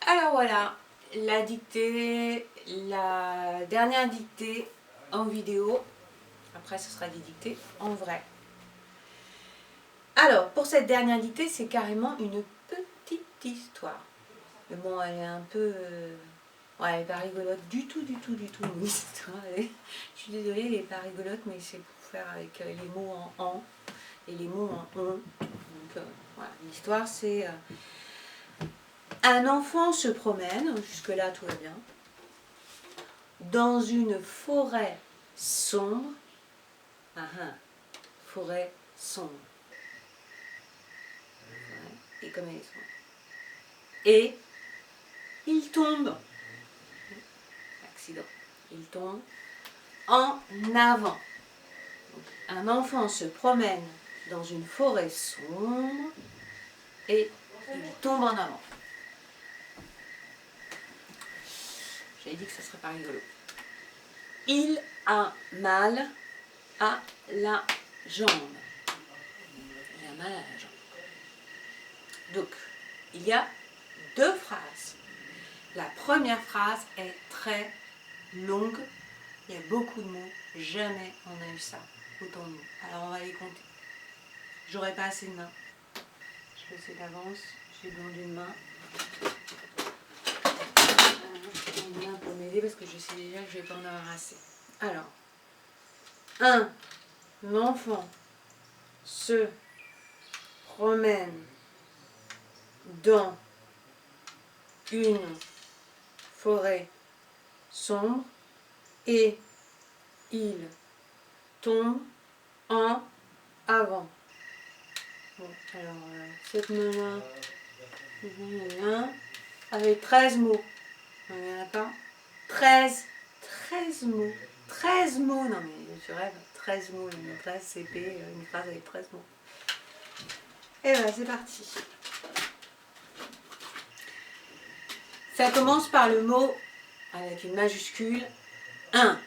Alors voilà, la dictée, la dernière dictée en vidéo. Après, ce sera des dictées en vrai. Alors, pour cette dernière dictée, c'est carrément une petite histoire. Mais bon, elle est un peu... ouais, elle n'est pas rigolote du tout, mon histoire. Je suis désolée, elle n'est pas rigolote, mais c'est pour faire avec les mots en « en » et les mots en « on ». Donc, voilà, l'histoire, c'est... un enfant se promène, jusque-là tout va bien, dans une forêt sombre. Forêt sombre. Ouais, et comme elle est sombre. Et il tombe. Accident. Il tombe en avant. Donc, un enfant se promène dans une forêt sombre et il tombe en avant. J'avais dit que ça serait pas rigolo. Il a mal à la jambe. Il a mal à la jambe. Donc, il y a deux phrases. La première phrase est très longue. Il y a beaucoup de mots. Jamais on a eu ça. Autant de mots. Alors, on va les compter. J'aurai pas assez de mains. Je le sais d'avance. J'ai besoin d'une main. Une main pour m'aider parce que je sais déjà que je vais pas en avoir assez. Alors, un enfant se promène dans une forêt sombre et il tombe en avant. Bon, alors, cette main-là, avec 13 mots. On est d'accord ? 13 mots. 13 mots, non mais tu rêves, 13 mots, une 13 CP, une phrase avec 13 mots. Et voilà, c'est parti. Ça commence par le mot, avec une majuscule, 1.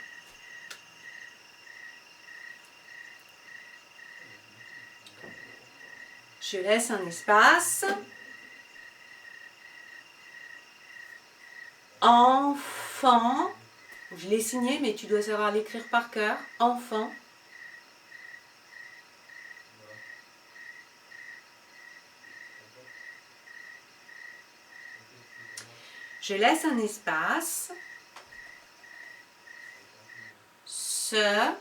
Je laisse un espace. Enfant. Je l'ai signé, mais tu dois savoir l'écrire par cœur. Enfant. Je laisse un espace. Se.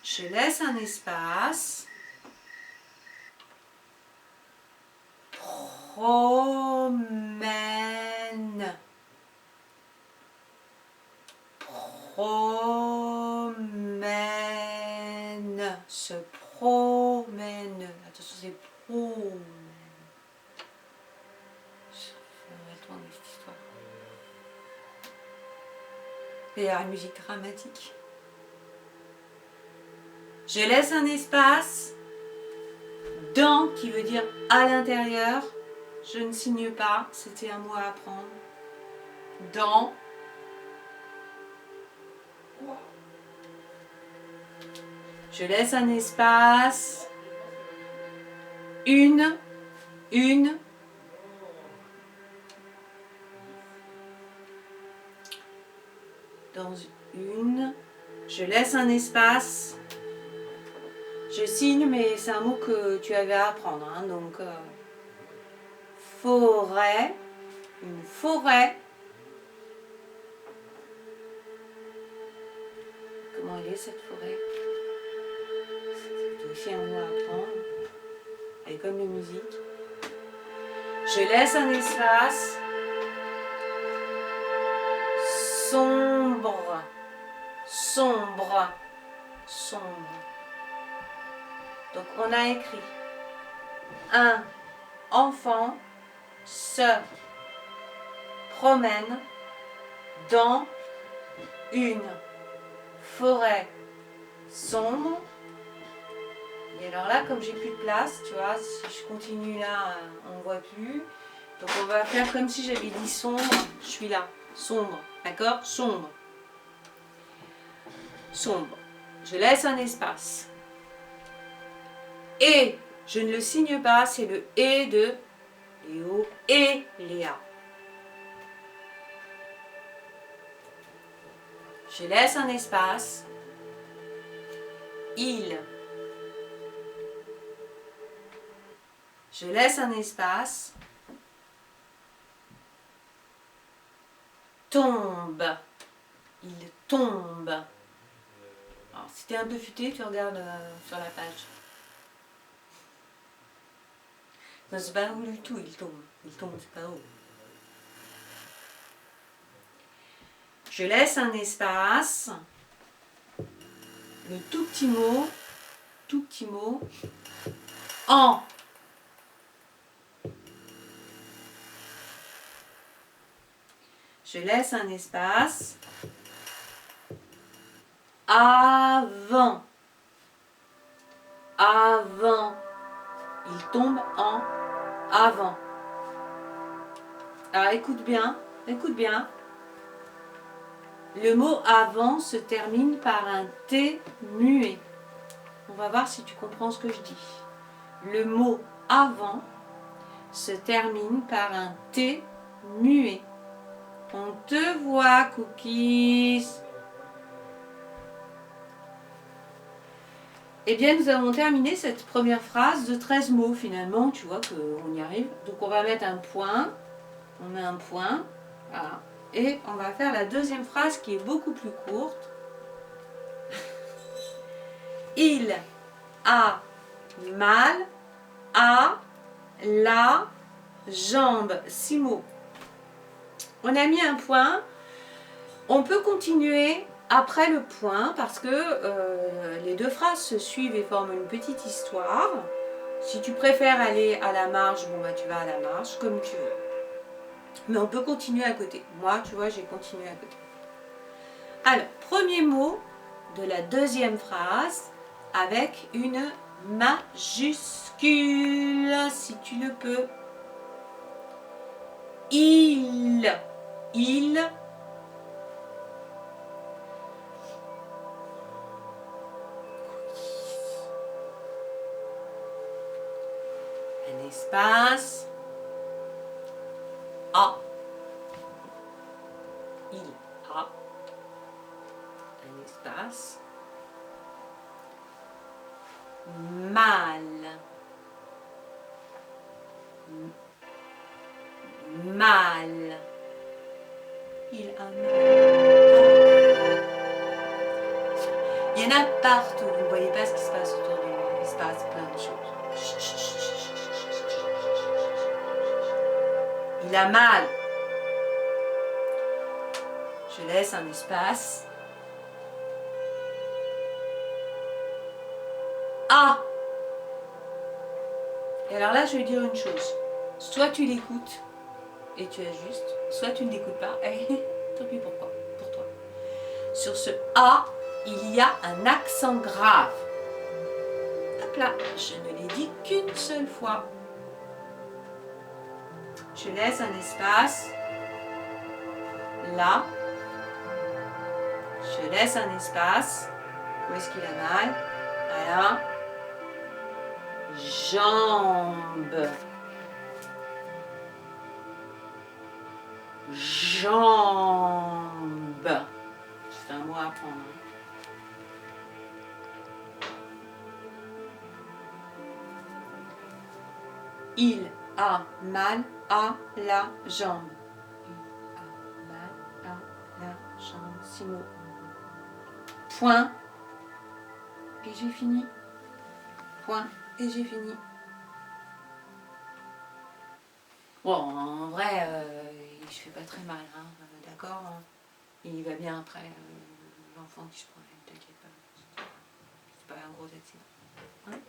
Je laisse un espace. Promène. Promène. Se promène. Attention, c'est promène. Je vais retourner cette histoire. Il y a une musique dramatique. Je laisse un espace. Dans, qui veut dire à l'intérieur. Je ne signe pas, c'était un mot à apprendre. Dans. Je laisse un espace. Une. Dans une. Je laisse un espace. Je signe, mais c'est un mot que tu avais à apprendre. Hein, donc, forêt. Une forêt. Comment elle est cette forêt? C'est aussi un mot à apprendre. Elle est comme la musique. Je laisse un espace. Sombre. Sombre. Sombre. Donc on a écrit un enfant se promène dans une forêt sombre. Et alors là, comme j'ai plus de place, tu vois, si je continue là, on ne voit plus. Donc on va faire comme si j'avais dit sombre, je suis là, sombre, d'accord? Sombre. Sombre. Je laisse un espace. Et Je ne le signe pas, c'est le et de Léo et Léa. Je laisse un espace. Il. Je laisse un espace. Tombe. Il tombe. Alors, si tu es un peu futé, tu regardes sur la page. Non, c'est pas haut du tout, il tombe. Il tombe, c'est pas haut. Je laisse un espace. Le tout petit mot, en. Je laisse un espace. Avant. Avant. Il tombe en avant. Alors écoute bien, écoute bien. Le mot avant se termine par un T muet. On va voir si tu comprends ce que je dis. Le mot avant se termine par un T muet. On te voit, Cookies. Eh bien, nous avons terminé cette première phrase de 13 mots. Finalement, tu vois qu'on y arrive. Donc, on va mettre un point. On met un point. Voilà. Et on va faire la deuxième phrase qui est beaucoup plus courte. Il a mal à la jambe. 6 mots. On a mis un point. On peut continuer après le point parce que les deux phrases se suivent et forment une petite histoire. Si tu préfères aller à la marge, bon bah tu vas à la marge comme tu veux. Mais on peut continuer à côté. Moi, tu vois, j'ai continué à côté. Alors, premier mot de la deuxième phrase avec une majuscule, si tu le peux. Il. Un espace. A. Il a. Un espace. Mal. Mal. Il a mal. Il y en a partout. Vous ne voyez pas ce qui se passe autour de moi. Il se passe plein de choses. Il a mal. Je laisse un espace. Ah. Et alors là, je vais dire une chose. Soit tu l'écoutes et tu ajustes, soit tu ne l'écoutes pas. Et tant pis pour toi. Sur ce A, il y a un accent grave. Hop là, je ne l'ai dit qu'une seule fois. Je laisse un espace. Là. Je laisse un espace. Où est-ce qu'il a mal? Voilà. Jambe. Jambe. C'est un mot à apprendre. Il a mal à la jambe. Il a mal à la jambe. 6 mots. Point. Et j'ai fini. Point. Et j'ai fini. Bon, en vrai, il ne fait pas très mal, hein, d'accord, hein. Il va bien après, l'enfant qui se promène, t'inquiète pas. C'est pas un gros accident. Hein.